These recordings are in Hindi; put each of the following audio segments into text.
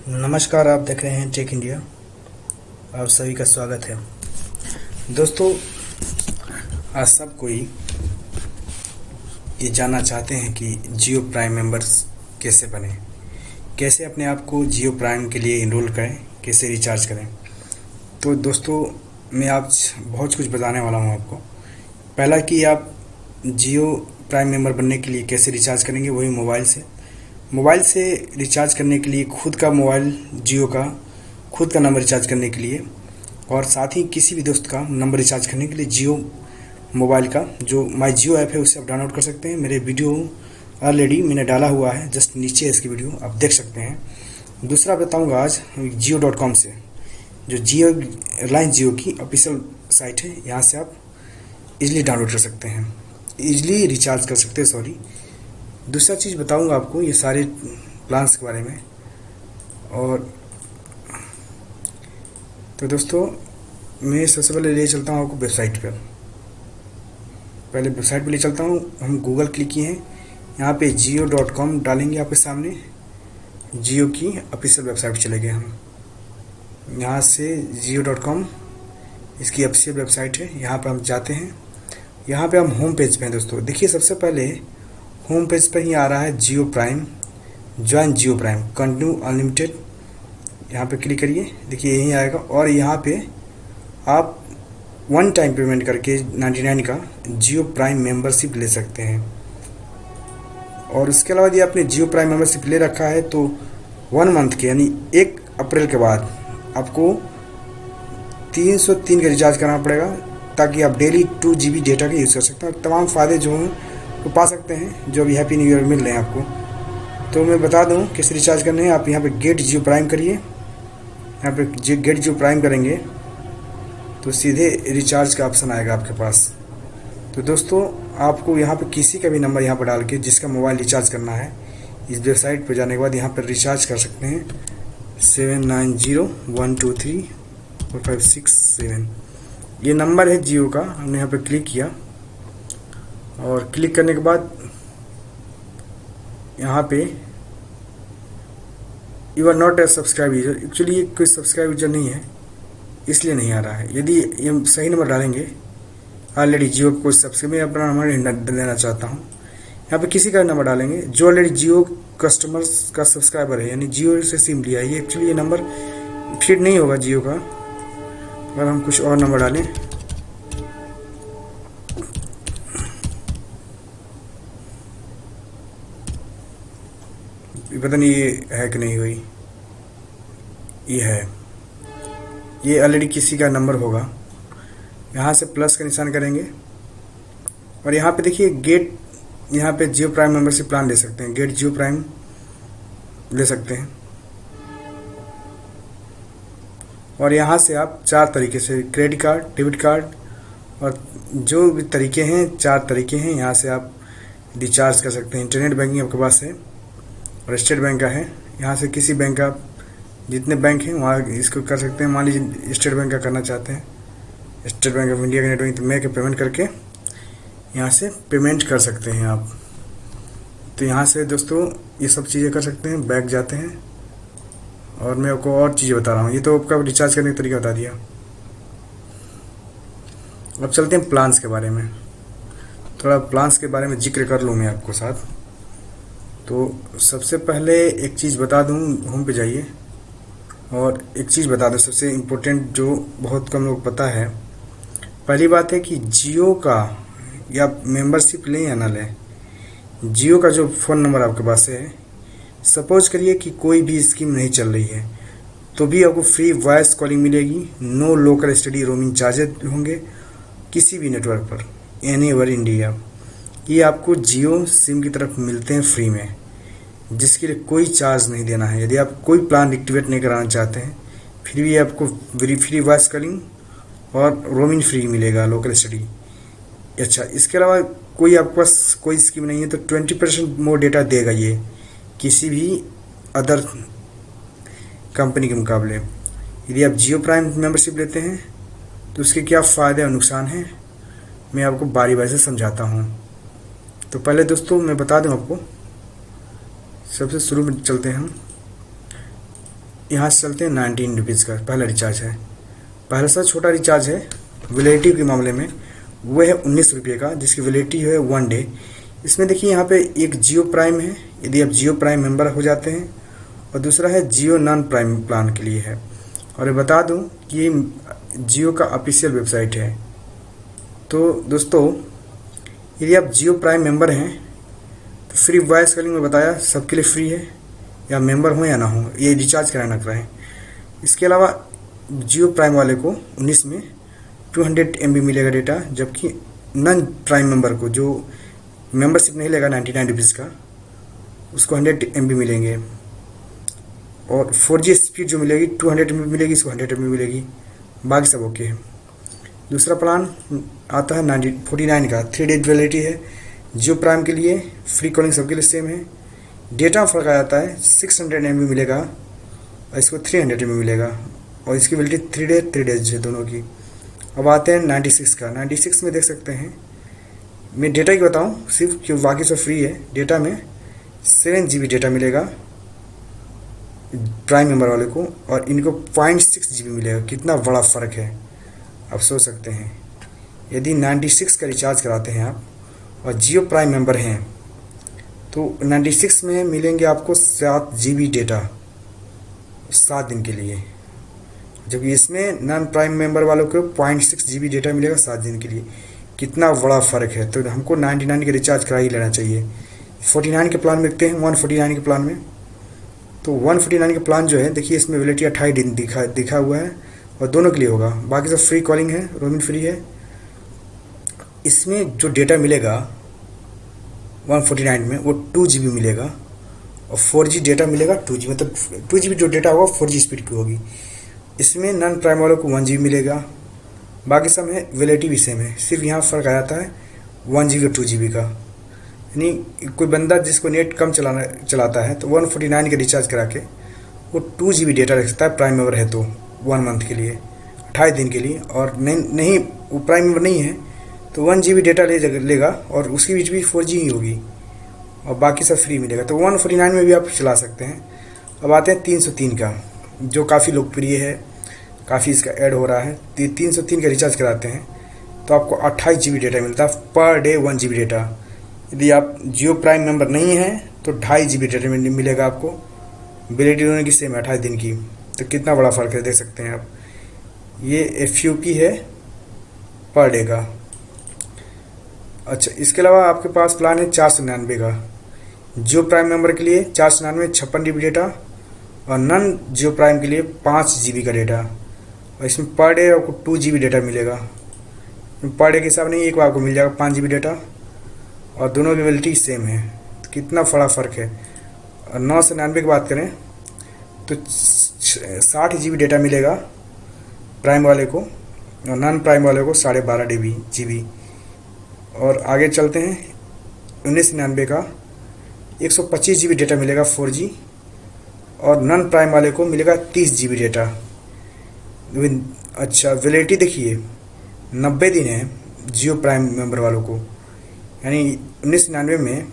नमस्कार, आप देख रहे हैं टेक इंडिया। आप सभी का स्वागत है। दोस्तों, आज सब कोई ये जानना चाहते हैं कि जियो प्राइम मेंबर्स कैसे बने, कैसे अपने आप को जियो प्राइम के लिए इनरोल करें, कैसे रिचार्ज करें। तो दोस्तों, मैं आज बहुत कुछ बताने वाला हूँ आपको। पहला कि आप जियो प्राइम मेंबर बनने के लिए कैसे रिचार्ज करेंगे, वही मोबाइल से रिचार्ज करने के लिए खुद का मोबाइल, जियो का खुद का नंबर रिचार्ज करने के लिए, और साथ ही किसी भी दोस्त का नंबर रिचार्ज करने के लिए जियो मोबाइल का जो माई जियो ऐप है उसे आप डाउनलोड कर सकते हैं। मेरे वीडियो ऑलरेडी मैंने डाला हुआ है, जस्ट नीचे है इसकी वीडियो, आप देख सकते हैं। दूसरा बताऊंगा आज जियो.com से, जो जियो रिलायंस जियो की ऑफिशियल साइट है, यहाँ से आप इजीली डाउनलोड कर सकते हैं, इजीली रिचार्ज कर सकते हैं। सॉरी, दूसरा चीज़ बताऊंगा आपको ये सारे प्लान्स के बारे में। और तो दोस्तों, मैं सबसे पहले ले चलता हूँ आपको वेबसाइट पर। पहले वेबसाइट पर ले चलता हूँ। हम गूगल क्लिक किए हैं, यहाँ पे जियो.com डालेंगे आपके सामने। जियो की ऑफिशियल वेबसाइट चले गए हम। यहाँ से जियो.com इसकी ऑफिशियल वेबसाइट है, यहाँ पर हम जाते हैं। यहाँ पे हम होम पेज पे हैं दोस्तों। देखिए, सबसे पहले होम पेज पर ही आ रहा है जियो प्राइम, ज्वाइन जियो प्राइम, कंटिन्यू अनलिमिटेड। यहाँ पे क्लिक करिए, देखिए यहीं आएगा। और यहाँ पे आप वन टाइम पेमेंट करके 99 का जियो प्राइम मेंबरशिप ले सकते हैं। और उसके अलावा यदि आपने जियो प्राइम मेंबरशिप ले रखा है तो 1 मंथ के यानी 1 अप्रैल के बाद आपको 303 का रिचार्ज करना पड़ेगा, ताकि आप डेली 2 GB डेटा का यूज़ कर सकते हैं और तमाम फ़ायदे जो हैं वो पा सकते हैं, जो अभी हैप्पी न्यू ईयर मिल रहे हैं आपको। तो मैं बता दूं कैसे रिचार्ज करने हैं। आप यहाँ पे गेट जियो प्राइम करिए। यहाँ पे गेट जियो प्राइम करेंगे तो सीधे रिचार्ज का ऑप्शन आएगा आपके पास। तो दोस्तों, आपको यहाँ पे किसी का भी नंबर यहाँ पर डाल के जिसका मोबाइल रिचार्ज करना है, इस वेबसाइट पर जाने के बाद यहाँ पर रिचार्ज कर सकते हैं। 7901234567 ये नंबर है जियो का। हमने यहाँ पर क्लिक किया और क्लिक करने के बाद यहाँ पे you are not a subscribe user, actually ये कोई सब्सक्राइब यूजर नहीं है, इसलिए नहीं आ रहा है। यदि ये सही नंबर डालेंगे, ऑलरेडी जियो को कोई सब्सक्राइब, मैं अपना नंबर देना चाहता हूँ। यहाँ पे किसी का नंबर डालेंगे जो ऑलरेडी जियो कस्टमर्स का सब्सक्राइबर है, यानी जियो से सिम लिया है। ये एक्चुअली ये नंबर फिट नहीं होगा जियो का। अगर हम कुछ और नंबर डालें, पता नहीं ये है कि नहीं हुई, ये है, ये ऑलरेडी किसी का नंबर होगा। यहाँ से प्लस का निशान करेंगे और यहाँ पे देखिए गेट, यहाँ पे जियो प्राइम मेंबरशिप प्लान ले सकते हैं, गेट जियो प्राइम ले सकते हैं। और यहाँ से आप 4 तरीके से, क्रेडिट कार्ड, डेबिट कार्ड और जो भी तरीके हैं, 4 तरीके हैं, यहाँ से आप रिचार्ज कर सकते हैं। इंटरनेट बैंकिंग आपके पास है और स्टेट बैंक का है। यहाँ से किसी बैंक का, जितने बैंक हैं वहाँ इसको कर सकते हैं। मान लीजिए स्टेट बैंक का करना चाहते हैं, स्टेट बैंक ऑफ इंडिया का नेट बैंकिंग, तो मैं पेमेंट करके यहाँ से पेमेंट कर सकते हैं आप। तो यहाँ से दोस्तों ये सब चीज़ें कर सकते हैं। बैक जाते हैं और मैं आपको और चीज़ें बता रहा हूँ। ये तो आपका रिचार्ज करने का तरीका बता दिया। अब चलते हैं प्लान्स के बारे में। थोड़ा प्लान्स के बारे में जिक्र कर लूँ मैं आपको साथ। तो सबसे पहले एक चीज़ बता दूं, होम पे जाइए और एक चीज़ बता दूं सबसे इम्पोर्टेंट, जो बहुत कम लोग पता है। पहली बात है कि जियो का या मेंबरशिप लें या ना लें, जियो का जो फ़ोन नंबर आपके पास है, सपोज करिए कि कोई भी स्कीम नहीं चल रही है तो भी आपको फ्री वॉइस कॉलिंग मिलेगी। No local study roaming charges होंगे किसी भी नेटवर्क पर, एनीवेयर इंडिया। ये आपको जियो सिम की तरफ मिलते हैं फ्री में, जिसके लिए कोई चार्ज नहीं देना है। यदि आप कोई प्लान एक्टिवेट नहीं कराना चाहते हैं, फिर भी आपको फ्री वॉइस कॉलिंग और रोमिंग फ्री मिलेगा, लोकल स्टडी। अच्छा, इसके अलावा कोई आपके पास कोई स्कीम नहीं है तो 20% मोर डेटा देगा ये, किसी भी अदर कंपनी के मुकाबले। यदि आप जियो प्राइम मेंबरशिप लेते हैं तो उसके क्या फ़ायदे और नुकसान हैं, मैं आपको बारी बारी से समझाता हूँ। तो पहले दोस्तों मैं बता दूं आपको, सबसे शुरू में चलते हैं हम। यहाँ से चलते हैं 19 रुपीज़ का पहला रिचार्ज है। पहला सा छोटा रिचार्ज है वैलिडिटी के मामले में, वो है 19 रुपये का, जिसकी वैलिडिटी है 1 डे। इसमें देखिए यहाँ पे एक जियो प्राइम है, यदि आप जियो प्राइम मेंबर हो जाते हैं, और दूसरा है जियो नॉन प्राइम प्लान के लिए है। और ये बता दूं कि ये जियो का ऑफिशियल वेबसाइट है। तो दोस्तों, यदि आप जियो प्राइम मेंबर हैं तो फ्री वॉइस कॉलिंग में बताया सबके लिए फ्री है, या मेंबर हो या ना हो, ये रिचार्ज कराना कराएं। इसके अलावा जियो प्राइम वाले को 19 में 200 MB मिलेगा डेटा, जबकि नॉन प्राइम मेंबर को जो मेंबरशिप नहीं लेगा 99 रुपीज़ का, उसको 100 MB मिलेंगे। और 4G स्पीड जो मिलेगी 200 MB मिलेगी, इसको 100 MB मिलेगी, बाकी सब ओके है। दूसरा प्लान आता है 49 का, 3 डे वैलिडिटी है। जियो प्राइम के लिए फ्री कॉलिंग सबके लिए सेम है। डेटा फ़र्क आ जाता है, 600 MB मिलेगा और इसको 300 MB मिलेगा, और इसकी वैलिडिटी 3 डेज है दोनों की। अब आते हैं 96 का। 96 में देख सकते हैं, मैं डेटा की बताऊँ सिर्फ, क्यों बाकी सब फ्री है। डेटा में 7 GB डेटा मिलेगा प्राइम मेंबर वाले को, और इनको 0.6 GB मिलेगा। कितना बड़ा फ़र्क है आप सोच सकते हैं। यदि 96 का रिचार्ज कराते हैं आप और जियो प्राइम मेंबर हैं, तो 96 में मिलेंगे आपको 7 GB डेटा 7 दिन के लिए, जबकि इसमें नॉन प्राइम मेंबर वालों को 0.6 GB डेटा मिलेगा 7 दिन के लिए। कितना बड़ा फ़र्क है। तो हमको 99 के रिचार्ज करा ही लेना चाहिए। 49 के प्लान में देखते हैं, 149 के प्लान में। तो 149 के प्लान जो है, देखिए इसमें वैलिडिटी 28 दिन दिखा हुआ है, और दोनों के लिए होगा। बाकी सब फ्री कॉलिंग है, रोमिंग फ्री है। इसमें जो डेटा मिलेगा 149 में, वो 2 GB मिलेगा, और 4G डेटा मिलेगा 2 GB, मतलब 2 GB जो डेटा होगा 4G स्पीड की होगी। इसमें नॉन प्राइम वालों को 1 GB मिलेगा, बाकी सब है वैलिडिटी भी सेम है। सिर्फ यहाँ फ़र्क आ जाता है 1 GB और 2 GB का। यानी कोई बंदा जिसको नेट कम चलाता है, तो 149 के रिचार्ज करा के वो 2 GB डेटा रख सकता है, प्राइम मेंबर है तो 1 मंथ के लिए, 28 दिन के लिए। और नहीं वो प्राइम मेंबर नहीं है तो 1 GB डेटा लेगा, और उसके बीच भी 4G ही होगी, और बाकी सब फ्री मिलेगा। तो 149 में भी आप चला सकते हैं। अब आते हैं 303 का, जो काफ़ी लोकप्रिय है, काफ़ी इसका ऐड हो रहा है। 303 का रिचार्ज कराते हैं तो आपको 28 GB डेटा मिलता है पर डे, 1 GB डेटा। यदि आप जियो प्राइम मेंबर नहीं हैं तो 2.5 GB डेटा मिलेगा आपको। वैलिडिटी होने की सेम है 28 दिन की। तो कितना बड़ा फ़र्क है, देख सकते हैं आप। ये FUP है पर डे का। अच्छा, इसके अलावा आपके पास प्लान है 499 का। जियो प्राइम मेंबर के लिए 499 56 GB डेटा, और नॉन जियो प्राइम के लिए 5 GB का डेटा, और इसमें पर डे आपको 2 GB डेटा मिलेगा। पर डे के हिसाब नहीं, एक बार आपको मिल जाएगा 5 GB डेटा, और दोनों की वैलिडिटी सेम है। तो कितना बड़ा फ़र्क है। और 999 की बात करें तो 60 GB डेटा मिलेगा प्राइम वाले को, और नॉन प्राइम वाले को 12.5 GB। और आगे चलते हैं 1999 का, 125 GB डेटा मिलेगा 4G, और नॉन प्राइम वाले को मिलेगा 30 GB डेटा। अच्छा, वैलिडिटी देखिए 90 दिन है जियो प्राइम मेंबर वालों को, यानी 1999 में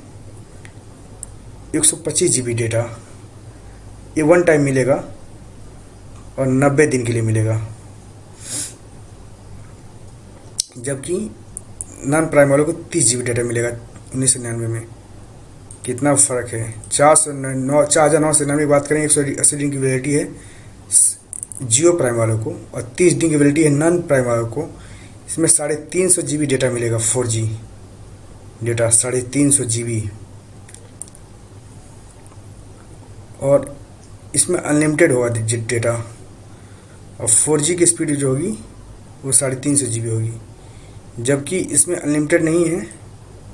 125 GB डेटा ये 1 टाइम मिलेगा, और 90 दिन के लिए मिलेगा, जबकि नॉन प्राइम वालों को 30 GB डेटा मिलेगा 1999 में। कितना फ़र्क है। 4,999 की बात करें, 180 दिन की वैलिडिटी है जियो प्राइम वालों को, और 30 दिन की वैलिडिटी है नॉन प्राइम वालों को। इसमें 350 GB डेटा मिलेगा 4G डेटा, 350 GB, और इसमें अनलिमिटेड होगा डेटा, और 4G की स्पीड जो होगी वो 350 GB होगी, जबकि इसमें अनलिमिटेड नहीं है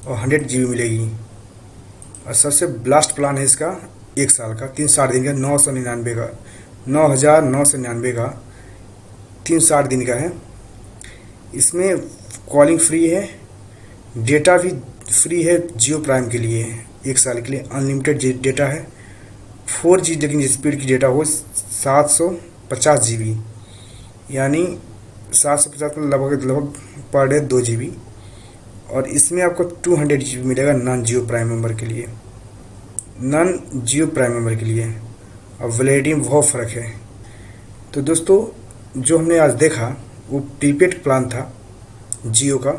और 100 GB मिलेगी। और सबसे लास्ट प्लान है इसका 1 साल का, 360 दिन का, 999 का, 9,999 का 360 दिन का है। इसमें कॉलिंग फ्री है, डेटा भी फ्री है जियो प्राइम के लिए 1 साल के लिए, अनलिमिटेड डेटा है। 4G लेकिन स्पीड की डेटा हो 750 GB, यानी 750 लगभग पर डे 2 GB। और इसमें आपको 200 GB मिलेगा नॉन जियो प्राइम मेंबर के लिए, नॉन जियो प्राइम मेंबर के लिए। और वैलिडिटी में बहुत फ़र्क है। तो दोस्तों जो हमने आज देखा वो प्रीपेड प्लान था जियो का,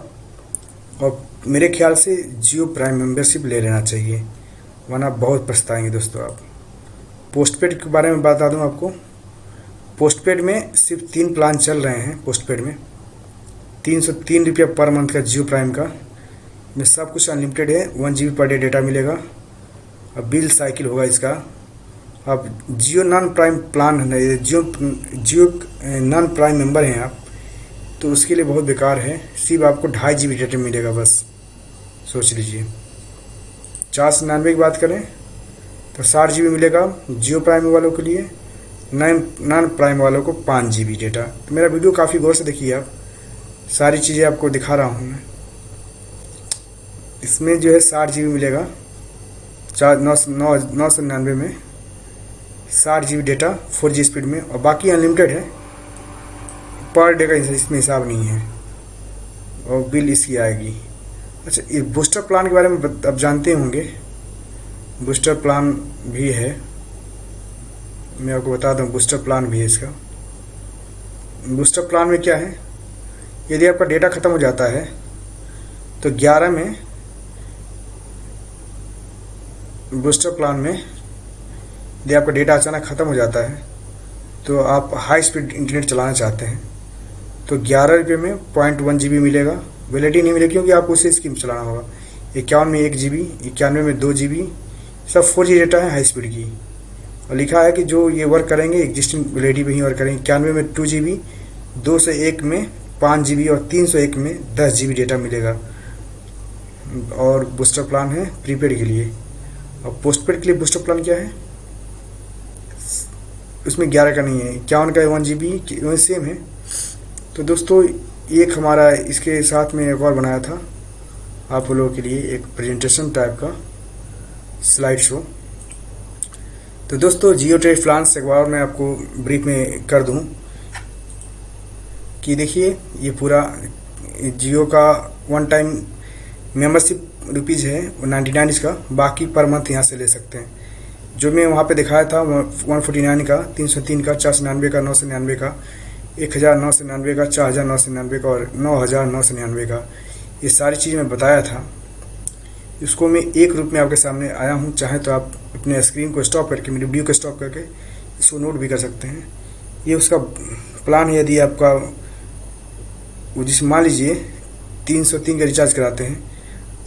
और मेरे ख्याल से जियो प्राइम मेंबरशिप ले लेना चाहिए, वरना बहुत पछताएंगे दोस्तों आप। पोस्टपेड के बारे में बता दूं आपको, पोस्टपेड में सिर्फ 3 प्लान चल रहे हैं। पोस्टपेड में 303 रुपया पर मंथ का जियो प्राइम का, में सब कुछ अनलिमिटेड है, 1 GB पर डे डेटा मिलेगा, और बिल साइकिल होगा इसका। अब जियो नॉन प्राइम प्लान है, जियो नॉन प्राइम मेंबर हैं आप, तो उसके लिए बहुत बेकार है। सिर्फ आपको 2.5 GB डेटा मिलेगा बस, सोच लीजिए। 499 की बात करें तो 60 GB मिलेगा जियो प्राइम वालों के लिए, नॉन प्राइम वालों को 5 GB डेटा। तो मेरा वीडियो काफ़ी गौर से देखिए आप, सारी चीज़ें आपको दिखा रहा हूँ मैं। इसमें जो है 60 GB मिलेगा 999 में, 60 GB डेटा 4G स्पीड में, और बाकी अनलिमिटेड है। पर डे का इसमें हिसाब नहीं है, और बिल इसकी आएगी। अच्छा, ये बूस्टर प्लान के बारे में अब जानते होंगे, बूस्टर प्लान भी है, मैं आपको बता दूं, बूस्टर प्लान भी है इसका। बूस्टर प्लान में क्या है, यदि आपका डेटा ख़त्म हो जाता है तो 11 में बूस्टर प्लान में यदि आपका डेटा अचानक ख़त्म हो जाता है तो आप हाई स्पीड इंटरनेट चलाना चाहते हैं तो 11 रुपये में 0.1 GB मिलेगा। वैलिडिटी नहीं मिलेगी क्योंकि आपको उसे स्कीम चलाना होगा। 51 में 1 GB, 91 में 2 GB, सब 4G डेटा है हाई स्पीड की, और लिखा है कि जो ये वर्क करेंगे एग्जिस्टिंग वैलिडिटी में ही वर्क करेंगे। 91 में 2 GB, 201 में 5 GB और 301 में 10 GB डेटा मिलेगा। और बूस्टर प्लान है प्रीपेड के लिए। और पोस्टपेड के लिए बूस्टर प्लान क्या है, उसमें 11 का नहीं है, 51 का 1 GB सेम है। तो दोस्तों एक हमारा इसके साथ में एक और बनाया था आप लोगों के लिए, एक प्रेजेंटेशन टाइप का स्लाइड शो। तो दोस्तों जियो ट्रेड प्लान्स एक बार मैं आपको ब्रीफ में कर दूं कि देखिए, ये पूरा जियो का वन टाइम मेंबरशिप रुपीज़ है 99 इसका, बाकी पर मंथ यहाँ से ले सकते हैं। जो मैं वहाँ पे दिखाया था 149 का, 303 का, 499 का, 999 का, 1999 का, 4999 का और 9999 का, ये सारी चीज़ मैं बताया था। इसको मैं एक रूप में आपके सामने आया हूँ। चाहे तो आप अपने स्क्रीन को स्टॉप करके, मेरी वीडियो को स्टॉप करके इसको नोट भी कर सकते हैं। ये उसका प्लान है। यदि आपका जिसमें मान लीजिए 303 का रिचार्ज कराते हैं,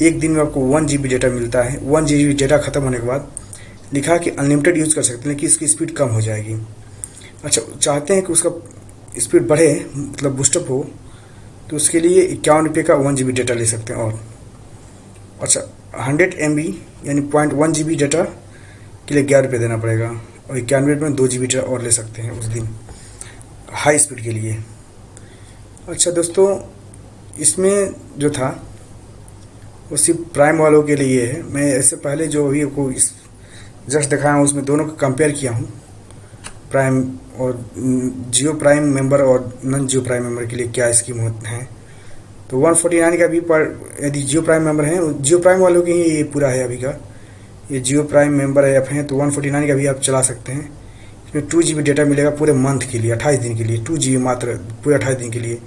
एक दिन में आपको 1 GB डेटा मिलता है। 1 GB डेटा ख़त्म होने के बाद लिखा कि अनलिमिटेड यूज़ कर सकते हैं, लेकिन इसकी स्पीड कम हो जाएगी। अच्छा, चाहते हैं कि उसका स्पीड बढ़े, मतलब बूस्टअप हो, तो उसके लिए 51 रुपये का 1 GB डेटा ले सकते हैं। और अच्छा, 100 MB यानी 0.1 GB डेटा के लिए 11 रुपये देना पड़ेगा, और 91 में 2 GB डेटा और ले सकते हैं उस दिन हाई स्पीड के लिए। अच्छा दोस्तों, इसमें जो था वो सिर्फ प्राइम वालों के लिए है। मैं इससे पहले जो अभी आपको इस जस्ट दिखाया हूँ उसमें दोनों को कंपेयर किया हूँ, प्राइम और जियो प्राइम मेंबर और नॉन जियो प्राइम मेंबर के लिए क्या स्कीम होते हैं। तो 149 का भी पर यदि जियो प्राइम मेंबर हैं, जियो प्राइम वालों के ही ये पूरा है अभी का, ये जियो प्राइम मेंबर ऐप हैं, तो 149 का भी आप चला सकते हैं। इसमें 2 GB डेटा मिलेगा पूरे मंथ के लिए, 28 दिन के लिए, 2 GB मात्र पूरे 28 दिन के लिए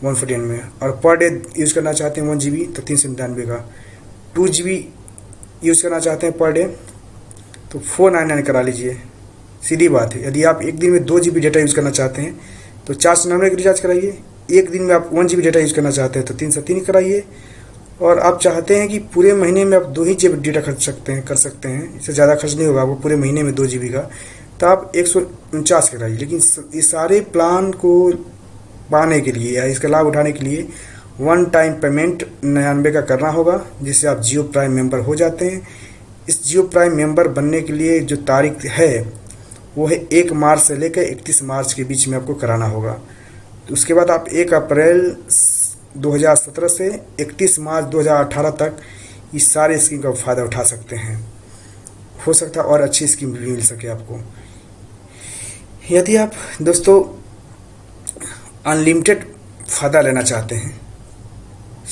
149 में। और पर डे यूज़ करना चाहते हैं 1 GB तो 399 का, 2 GB यूज़ करना चाहते हैं पर डे तो 499 करा लीजिए। सीधी बात है। यदि आप एक दिन में 2 GB डेटा यूज़ करना चाहते हैं तो 499 का रिचार्ज कराइए। एक दिन में आप 1 GB डेटा यूज़ करना चाहते हैं तो 303 कराइए। और आप चाहते हैं कि पूरे महीने में आप 2 ही GB डेटा खर्च कर सकते हैं, इससे ज़्यादा खर्च नहीं होगा आपको पूरे महीने में 2 GB का, तो आप 149 कराइए। लेकिन इस सारे प्लान को पाने के लिए या इसका लाभ उठाने के लिए वन टाइम पेमेंट 99 का करना होगा, जिससे आप जियो प्राइम मेंबर हो जाते हैं। इस जियो प्राइम मेंबर बनने के लिए जो तारीख है वो है 1 मार्च से लेकर 31 मार्च के बीच में आपको कराना होगा। तो उसके बाद आप 1 अप्रैल 2017 से 31 मार्च 2018 तक इस सारे स्कीम का फ़ायदा उठा सकते हैं। हो सकता है और अच्छी स्कीम भी मिल सके आपको। यदि आप दोस्तों अनलिमिटेड फ़ायदा लेना चाहते हैं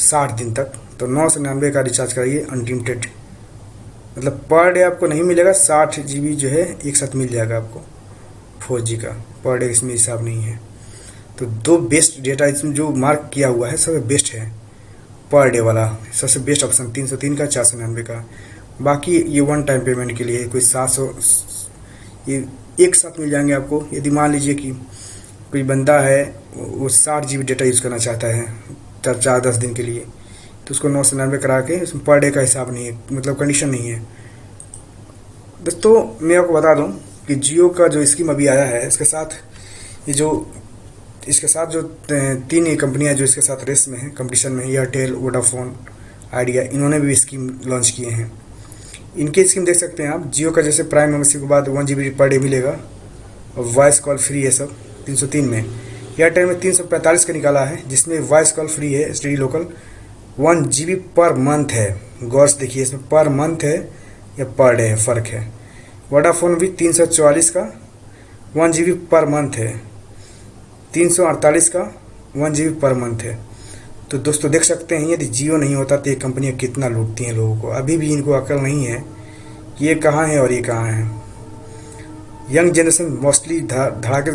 60 दिन तक, तो 999 का रिचार्ज कराइए अनलिमिटेड मतलब पर डे आपको नहीं मिलेगा, 60 GB जो है एक साथ मिल जाएगा आपको 4G का। पर डे इसमें हिसाब नहीं है। तो दो बेस्ट डेटा इसमें जो मार्क किया हुआ है सबसे बेस्ट है पर डे वाला, सबसे बेस्ट ऑप्शन 303 का 499 का। बाकी ये वन टाइम पेमेंट के लिए कोई 700 ये एक साथ मिल जाएंगे आपको। यदि मान लीजिए कि कोई बंदा है वो 60 GB डेटा यूज़ करना चाहता है 4-10 दिन के लिए, तो उसको 999 करा के उसमें पर डे का हिसाब नहीं है, मतलब कंडीशन नहीं है। दोस्तों मैं आपको बता दूं कि जियो का जो स्कीम अभी आया है इसके साथ जो 3 कंपनियां जो इसके साथ रेस में हैं, कंपटीशन में, एयरटेल, वोडाफोन, आइडिया, इन्होंने भी स्कीम लॉन्च किए हैं। इनके स्कीम देख सकते हैं आप। जियो का जैसे प्राइम मेंबरशिप के बाद 1 GB पर डे मिलेगा और वॉइस कॉल फ्री है सब 303 में। एयरटेल में 345 का निकाला है जिसमें वॉइस कॉल फ्री है, STD local, 1 GB per month है। गौर से देखिए इसमें पर मंथ है या पर डे है, फ़र्क है। वोडाफोन भी 344 का 1 GB पर मंथ है, 348 का 1 GB पर मंथ है। तो दोस्तों देख सकते हैं यदि जियो नहीं होता तो ये कंपनियां कितना लूटती हैं लोगों को। अभी भी इनको अकल नहीं है कि ये कहाँ है और ये कहाँ है। यंग जनरेशन मोस्टली धड़ाके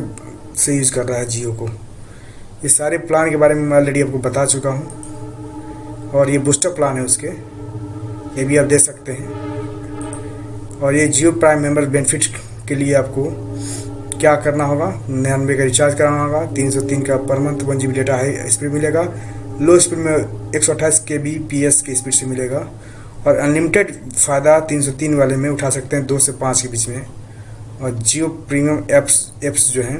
से यूज़ कर रहा है जियो को। ये सारे प्लान के बारे में मैं ऑलरेडी आपको बता चुका हूँ और ये बूस्टर प्लान है उसके, ये भी आप दे सकते हैं। और ये जियो प्राइम मेंबर बेनिफिट के लिए आपको क्या करना होगा, 99 का रिचार्ज कराना होगा, 303 का per month 1 GB data high speed मिलेगा, लो स्पीड में 128 kbps की स्पीड से मिलेगा और अनलिमिटेड फ़ायदा 303 वाले में उठा सकते हैं 2 से 5 के बीच में। और जियो प्रीमियम एप्स जो हैं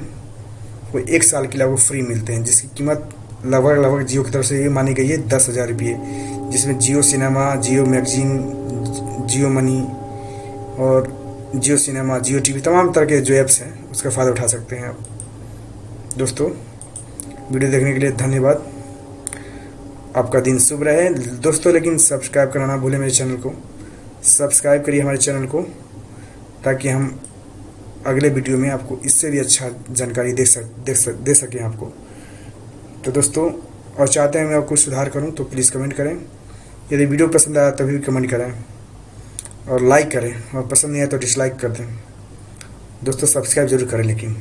वो 1 साल के लिए आपको फ्री मिलते हैं, जिसकी कीमत लगभग जियो की तरफ से ये मानी गई है 10,000 रुपये, जिसमें जियो सिनेमा, जियो मैगजीन, जियो मनी और जियो सिनेमा, जियो टीवी, तमाम तरह के जो ऐप्स हैं उसका फ़ायदा उठा सकते हैं आप। दोस्तों वीडियो देखने के लिए धन्यवाद। आपका दिन शुभ रहे दोस्तों। लेकिन सब्सक्राइब करना ना भूलें मेरे चैनल को। सब्सक्राइब करिए हमारे चैनल को ताकि हम अगले वीडियो में आपको इससे भी अच्छा जानकारी दे सकें आपको। तो दोस्तों और चाहते हैं मैं कुछ सुधार करूं तो प्लीज़ कमेंट करें। यदि वीडियो पसंद आया तभी भी कमेंट करें और लाइक करें, और पसंद नहीं आया तो डिसलाइक कर दें। दोस्तों सब्सक्राइब जरूर करें लेकिन।